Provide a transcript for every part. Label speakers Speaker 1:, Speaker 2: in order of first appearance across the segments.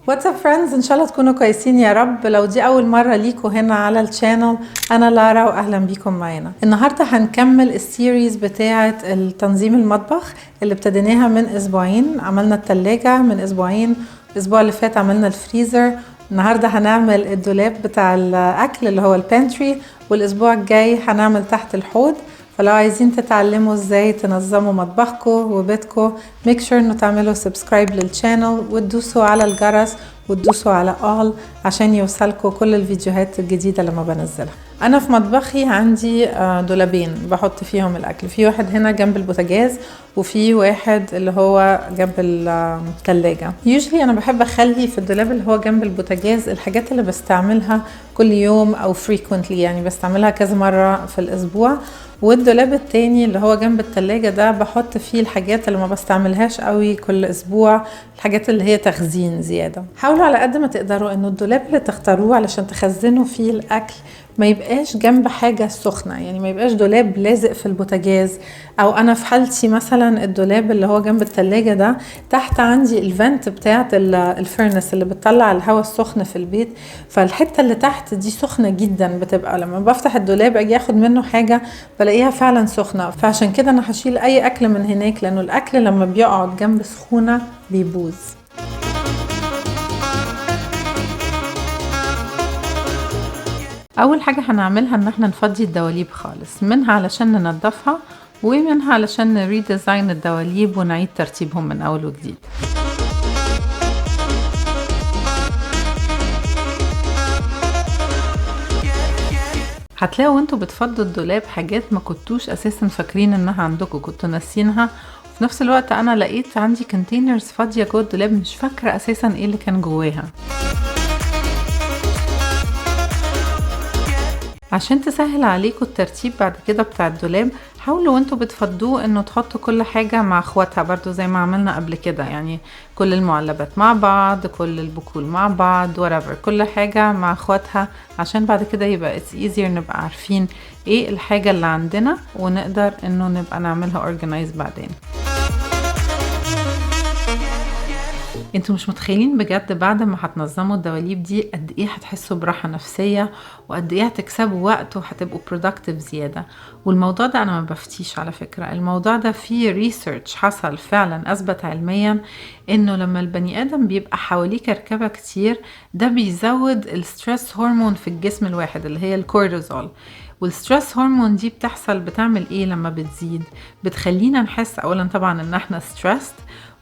Speaker 1: واتس اب فريندز، ان شاء الله تكونوا كويسين يا رب. لو دي اول مره ليكوا هنا على الشانل، انا لارا واهلا بيكم معانا. النهارده هنكمل السيريز بتاعه التنظيم المطبخ اللي ابتديناها من اسبوعين. عملنا التلاجة من اسبوعين، الاسبوع اللي فات عملنا الفريزر، النهارده هنعمل الدولاب بتاع الاكل اللي هو البانتري، والاسبوع الجاي هنعمل تحت الحوض. فلو عايزين تتعلموا ازاي تنظموا مطبخكم وبيتكم، ميك شور انه تعملوا سبسكرايب للشانل وتدوسوا على الجرس وتدوسوا على all عشان يوصلكوا كل الفيديوهات الجديدة لما بنزلها. انا في مطبخي عندي دولابين بحط فيهم الاكل، في واحد هنا جنب البوتاجاز وفي واحد اللي هو جنب الثلاجة. يوجلي انا بحب اخلي في الدولاب اللي هو جنب البوتاجاز الحاجات اللي بستعملها كل يوم او frequently، يعني بستعملها كذا مرة في الاسبوع. والدولاب التاني اللي هو جنب التلاجة ده بحط فيه الحاجات اللي ما بستعملهاش قوي كل اسبوع، الحاجات اللي هي تخزين زيادة. حاولوا على قد ما تقدروا انه الدولاب اللي تختاروه علشان تخزنوا فيه الاكل ما يبقاش جنب حاجة سخنة، يعني ما يبقاش دولاب لازق في البوتاجاز. او انا في حالتي مثلا الدولاب اللي هو جنب التلاجة ده تحت عندي الفنت بتاعت الفرنس اللي بتطلع الهواء السخن في البيت، فالحتة اللي تحت دي سخنة جدا، بتبقى لما بفتح الدولاب اجي اخد منه حاجة بلاقيها فعلا سخنة. فعشان كده انا هشيل اي اكل من هناك، لانه الاكل لما بيقعد جنب سخونة بيبوظ. اول حاجة هنعملها ان احنا نفضي الدواليب خالص، منها علشان ننضفها ومنها علشان نريديزاين الدواليب ونعيد ترتيبهم من اول وجديد. هتلاقوا وانتوا بتفضوا الدولاب حاجات ما كنتوش اساسا فاكرين انها عندكم، كنتوا ناسينها. في نفس الوقت انا لقيت عندي كونتينرز فاضية جوه الدولاب مش فاكرة اساسا ايه اللي كان جواها. عشان تسهل عليكم الترتيب بعد كده بتاع الدولاب، حاولوا وانتوا بتفضوه انه تحطوا كل حاجة مع اخواتها برضو زي ما عملنا قبل كده، يعني كل المعلبات مع بعض، كل البكول مع بعض، whatever، كل حاجة مع اخواتها، عشان بعد كده يبقى it's easier نبقى عارفين ايه الحاجة اللي عندنا ونقدر انه نبقى نعملها organize بعدين. انتوا مش متخيلين بجد بعد ما هتنظموا الدواليب دي قد ايه هتحسوا براحة نفسية، وقد ايه هتكسبوا وقت وهتبقوا productive زيادة. والموضوع ده انا ما بفتيش على فكرة، الموضوع ده فيه ريسيرش حصل فعلا اثبت علميا انه لما البني ادم بيبقى حواليه كركبة كتير ده بيزود الستريس هرمون في الجسم الواحد اللي هي الكورتيزول. والستريس هرمون دي بتعمل ايه لما بتزيد؟ بتخلينا نحس اولا طبعا ان احنا ستريسد،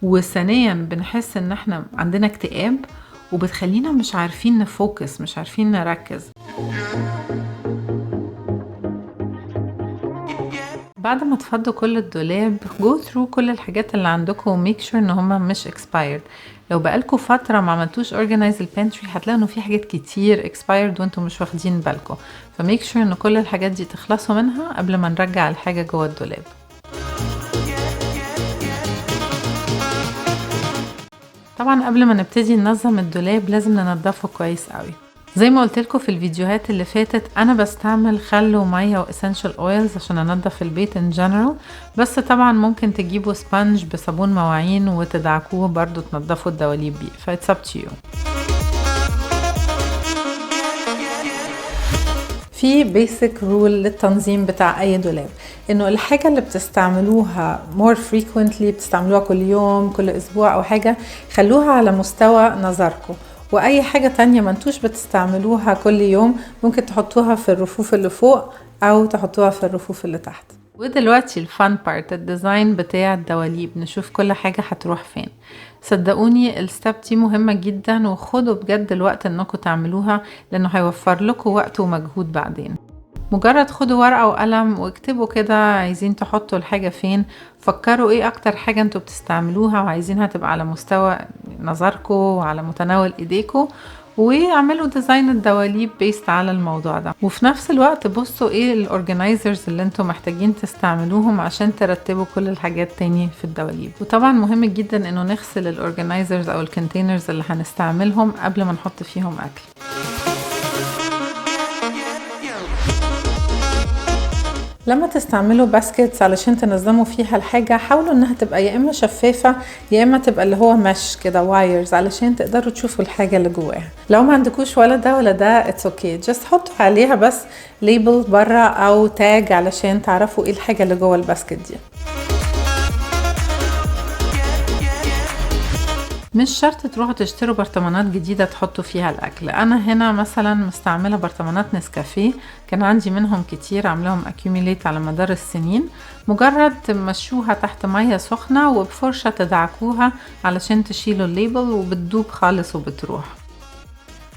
Speaker 1: وثانيا بنحس ان احنا عندنا اكتئاب، وبتخلينا مش عارفين نفوكس، مش عارفين نركز. بعد ما تفضوا كل الدولاب go through كل الحاجات اللي عندكم وميك شور ان هما مش expired. لو بقالكوا فترة ما عملتوش organize البانتري هتلاقوا انه في حاجات كتير expired وانتم مش واخدين بالكم، فميك شور ان كل الحاجات دي تخلصوا منها قبل ما نرجع الحاجة جوه الدولاب. طبعا قبل ما نبتدي ننظم الدولاب لازم ننضفه كويس قوي. زي ما قلت لكم في الفيديوهات اللي فاتت انا بستعمل خل وميه واسنشال اويلز عشان انضف البيت ان جنرال، بس طبعا ممكن تجيبوا سبنج بصابون مواعين وتدعكوه برضو تنضفوا الدواليب بيه، فايتس اب تو يو. في بيسك رول للتنظيم بتاع اي دولاب، انه الحاجة اللي بتستعملوها more frequently، بتستعملوها كل يوم كل اسبوع او حاجة، خلوها على مستوى نظركم. واي حاجة تانية ما انتوش بتستعملوها كل يوم ممكن تحطوها في الرفوف اللي فوق او تحطوها في الرفوف اللي تحت. ودلوقتي الفان بارت، الديزاين بتاع الدواليب، نشوف كل حاجة هتروح فين. صدقوني الستاب دي مهمة جدا، وخدوا بجد الوقت انكم تعملوها لانه هيوفر لكم وقت ومجهود بعدين. مجرد خدوا ورقة وقلم واكتبوا كده عايزين تحطوا الحاجة فين، فكروا ايه اكتر حاجة انتوا بتستعملوها وعايزينها تبقى على مستوى نظركم وعلى متناول ايديكم، واعملوا ديزاين الدواليب بيست على الموضوع ده. وفي نفس الوقت بصوا ايه الاورجنايزرز اللي انتوا محتاجين تستعملوهم عشان ترتبوا كل الحاجات تاني في الدواليب. وطبعا مهم جدا انه نغسل الاورجنايزرز او الكونتينرز اللي هنستعملهم قبل ما نحط فيهم اكل. لما تستعملوا باسكتس علشان تنظموا فيها الحاجة حاولوا انها تبقى يا اما شفافة يا اما تبقى اللي هو مش كده وايرز علشان تقدروا تشوفوا الحاجة اللي جواها. لو ما عندكوش ولا ده ولا ده اتس اوكي، جست حطوا عليها بس ليبل برا او تاج علشان تعرفوا ايه الحاجة اللي جوا الباسكت دي. مش شرط تروحوا تشتروا برطمانات جديدة تحطوا فيها الأكل. أنا هنا مثلا مستعملة برطمانات نسكافيه، كان عندي منهم كتير عاملهم accumulate على مدار السنين. مجرد تمشوها تحت مية سخنة وبفرشة تدعكوها علشان تشيلوا الليبل وبتدوب خالص وبتروح.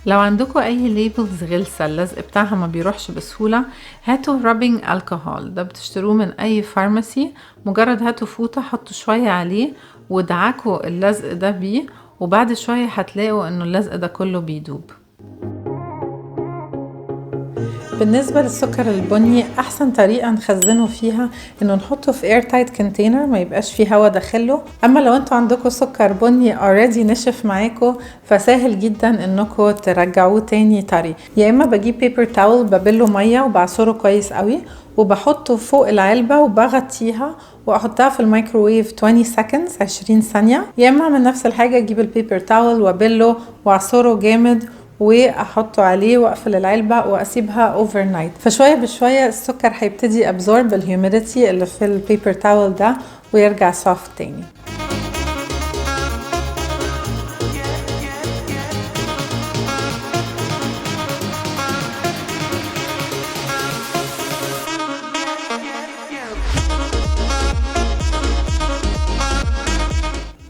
Speaker 1: لو عندكم اي ليبلز غلسة اللزق بتاعها ما بيروحش بسهولة، هاتوا رابينج الكحول، ده بتشتروه من اي فارماسي. مجرد هاتوا فوطة حطوا شوية عليه ودعكوا اللزق ده بيه، وبعد شوية هتلاقوا انه اللزق ده كله بيدوب. بالنسبة للسكر البني احسن طريقة نخزنه فيها انه نحطه في اير تايت كونتينر ما يبقاش فيه هوا داخله. اما لو انتوا عندكم سكر بني اوريدي نشف معاكم فسهل جدا انكم ترجعوه تاني طري. يا اما بجيب بيبر تاول ببله مية وبعصره كويس قوي وبحطه فوق العلبة وبغطيها واحطها في الميكروويف 20 seconds 20 ثانية. يا اما اعمل نفس الحاجة اجيب البيبر تاول وابله واعصره جامد واحطه عليه واقفل العلبة واسيبها اوفر نايت. فشوية بشوية السكر هيبتدي ابزورب الهيوميديتي اللي في البيبر تاول ده ويرجع سوفت تاني.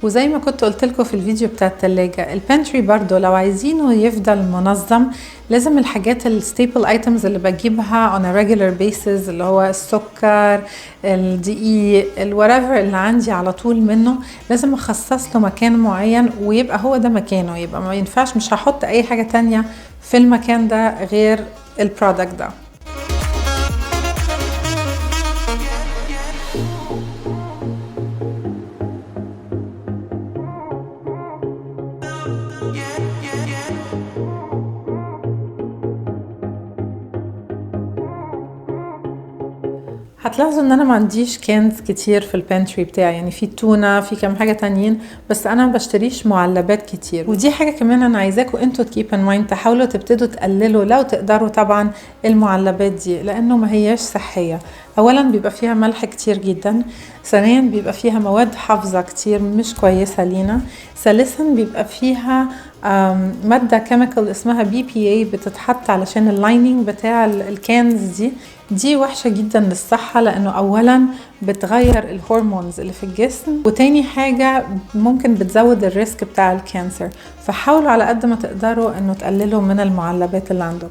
Speaker 1: وزي ما كنت قلت لكم في الفيديو بتاع التلاجة، البانتري برضو لو عايزينه يفضل منظم لازم الحاجات الستيبل ايتمز اللي بجيبها on a regular basis اللي هو السكر الدقيق whatever اللي عندي على طول منه لازم اخصص له مكان معين ويبقى هو ده مكانه. يبقى ما ينفعش مش هحط اي حاجة تانية في المكان ده غير البرودكت ده. هتلاحظوا ان انا ما عنديش كانز كتير في البانتري بتاعي، يعني في تونة في كام حاجة تانيين، بس انا ما بشتريش معلبات كتير. ودي حاجة كمان انا عايزاكم انتوا تكيب ان مايند، تحاولوا تبتدوا تقللوا لو تقدروا طبعا المعلبات دي لانه ما هياش صحية. اولا بيبقى فيها ملح كتير جدا، ثانيا بيبقى فيها مواد حافظة كتير مش كويسة لينا، ثالثا بيبقى فيها مادة كيميكال اسمها BPA بتتحط علشان اللايننج بتاع الكانز دي وحشة جدا للصحة، لانه اولا بتغير الهرمونز اللي في الجسم، وتاني حاجة ممكن بتزود الريسك بتاع الكانسر. فحاولوا على قد ما تقدروا انه تقللوا من المعلبات اللي عندكم.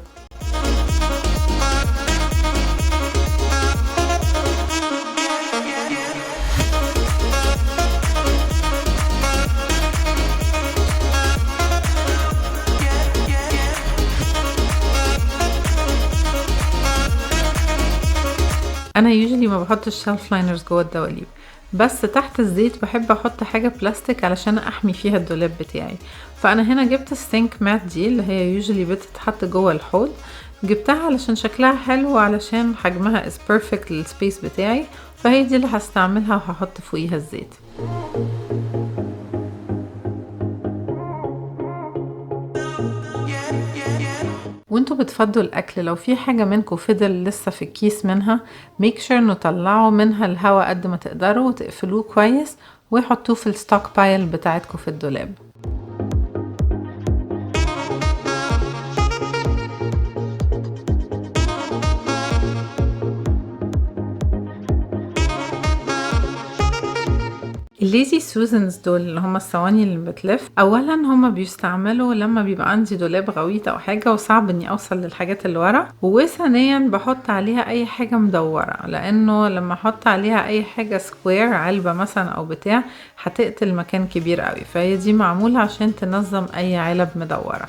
Speaker 1: انا يوجولي ما بحطش شيلف لاينرز جوه الدواليب، بس تحت الزيت بحب احط حاجه بلاستيك علشان احمي فيها الدولاب بتاعي. فانا هنا جبت السينك مات دي اللي هي يوجولي بتتحط جوه الحوض، جبتها علشان شكلها حلو وعلشان حجمها is perfect للسبيس بتاعي، فهي دي اللي هستعملها وهحط فوقيها الزيت. وانتوا بتفضوا الاكل لو في حاجة منكم فضل لسه في الكيس منها make sure انه طلعوا منها الهواء قد ما تقدروا وتقفلوه كويس ويحطوه في الستوك بايل بتاعتكم في الدولاب. الليزي سوزنز دول اللي هم الصواني اللي بتلف، اولا هم بيستعملوا لما بيبقى عندي دولاب غويط او حاجة وصعب اني اوصل للحاجات اللي ورا، وثانيا بحط عليها اي حاجة مدورة، لانه لما احط عليها اي حاجة سكوير علبة مثلا او بتاع هتقتل مكان كبير قوي، فهي دي معمولة عشان تنظم اي علب مدورة.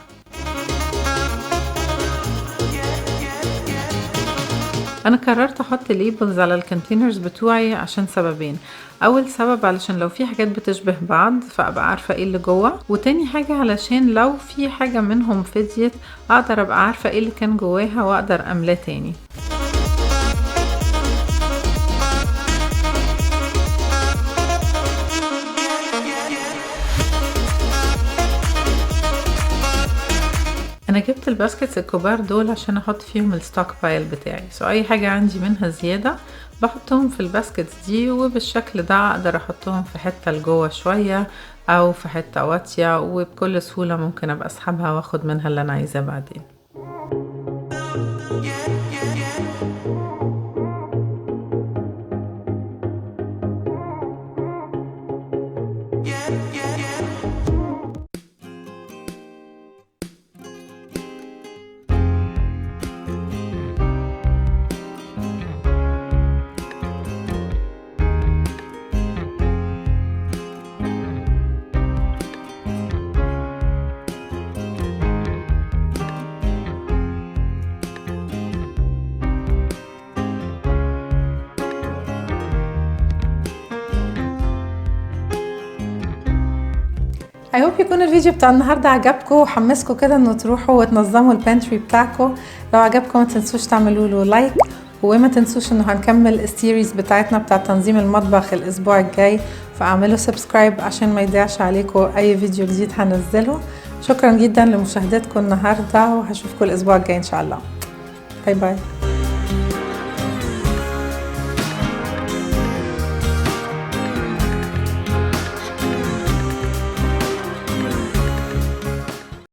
Speaker 1: انا قررت احط ليبلز على الكونتينرز بتوعي عشان سببين. اول سبب علشان لو في حاجات بتشبه بعض فابقى عارفة ايه اللي جوه، وتاني حاجة علشان لو في حاجة منهم فضيت اقدر ابقى عارفة ايه اللي كان جواها واقدر املاه تاني. الباسكتس الكبار دول عشان احط فيهم الستوك بايل بتاعي. اي حاجة عندي منها زيادة بحطهم في الباسكتس دي، وبالشكل ده اقدر احطهم في حتة لجوه شوية او في حتة واطية، وبكل سهولة ممكن ابقى اسحبها واخد منها اللي انا عايزاه بعدين. I hope يكون الفيديو بتاع النهاردة عجبكم وحمسكم كده انه تروحوا وتنظموا البانتري بتاعكم. لو عجبكم ما تنسوش تعملوا له لايك، وما تنسوش انه هنكمل السيريز بتاعتنا بتاع تنظيم المطبخ الاسبوع الجاي، فاعملوا سبسكرايب عشان ما يضيعش عليكم اي فيديو جديد هنزله. شكرا جدا لمشاهدتكم النهاردة، وهشوفكم الاسبوع الجاي ان شاء الله. باي باي.